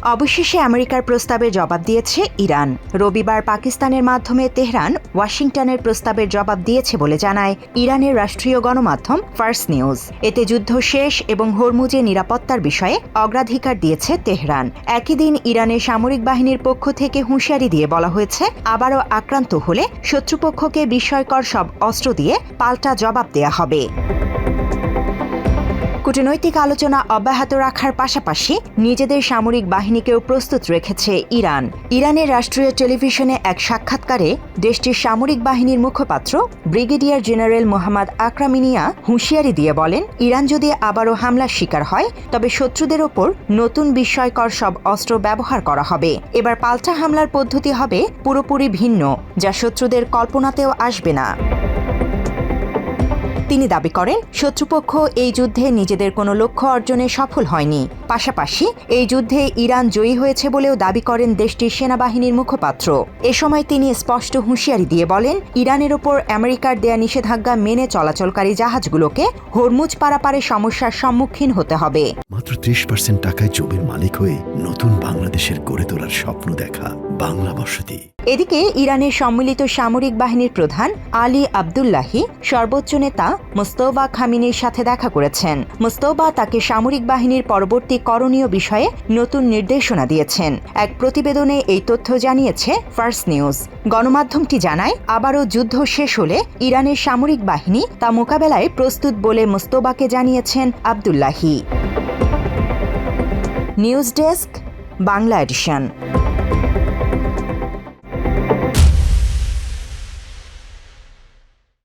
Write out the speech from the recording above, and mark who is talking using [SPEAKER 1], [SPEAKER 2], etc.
[SPEAKER 1] অবশেষে আমেরিকার প্রস্তাবে জবাব দিয়েছে ইরান। রবিবার পাকিস্তানের মাধ্যমে তেহরান ওয়াশিংটনের প্রস্তাবের জবাব দিয়েছে বলে জানায় ইরানের রাষ্ট্রীয় গণমাধ্যম ফার্স নিউজ। এতে যুদ্ধ শেষ এবং হরমুজে নিরাপত্তার বিষয়ে অগ্রাধিকার দিয়েছে তেহরান। একই দিন ইরানের সামরিক বাহিনীর পক্ষ থেকে হুঁশিয়ারি দিয়ে বলা হয়েছে, আবারও আক্রান্ত হলে শত্রুপক্ষকে বিস্ময়কর সব অস্ত্র দিয়ে পাল্টা জবাব দেয়া হবে। কূটনৈতিক আলোচনা অব্যাহত রাখার পাশাপাশি নিজেদের সামরিক বাহিনীকেও প্রস্তুত রেখেছে ইরান। ইরানের রাষ্ট্রীয় টেলিভিশনে এক সাক্ষাৎকারে দেশটির সামরিক বাহিনীর মুখপাত্র ব্রিগেডিয়ার জেনারেল মোহাম্মদ আকরামিনিয়া হুঁশিয়ারি দিয়ে বলেন, ইরান যদি আবারও হামলার শিকার হয় তবে শত্রুদের ওপর নতুন বিস্ময়কর সব অস্ত্র ব্যবহার করা হবে। এবার পাল্টা হামলার পদ্ধতি হবে পুরোপুরি ভিন্ন, যা শত্রুদের কল্পনাতেও আসবে না। তিনি দাবি করেন, শত্রুপক্ষ এই যুদ্ধে নিজেদের কোনো লক্ষ্য অর্জনে সফল হয়নি। পাশাপাশি এই যুদ্ধে ইরান জয়ী হয়েছে বলেও দাবি করেন দেশটির সেনাবাহিনীর মুখপাত্র। এ সময় তিনি স্পষ্ট হুঁশিয়ারি দিয়ে বলেন, ইরানের ওপর আমেরিকার দেয়া নিষেধাজ্ঞা মেনে চলাচলকারী জাহাজগুলোকে হরমুজ পারাপারে সমস্যার সম্মুখীন হতে হবে।
[SPEAKER 2] মাত্র 30% টাকায় জমির মালিক হয়ে নতুন বাংলাদেশের গড়ে তোলার স্বপ্ন দেখা বাংলা বসতি।
[SPEAKER 1] এদিকে ইরানের সম্মিলিত সামরিক বাহিনীর প্রধান আলী আবদুল্লাহি সর্বোচ্চ নেতা মোস্তফা খামিনির সাথে দেখা করেছেন। মোস্তফা তাকে সামরিক বাহিনীর পরবর্তী করণীয় বিষয়ে নতুন নির্দেশনা দিয়েছেন। এক প্রতিবেদনে এই তথ্য জানিয়েছে ফার্স নিউজ। গণমাধ্যমটি জানায়, আবারও যুদ্ধ শেষ হলে ইরানের সামরিক বাহিনী তা মোকাবেলায় প্রস্তুত বলে মোস্তফাকে জানিয়েছেন Abdullahi. News desk, Bangla addition.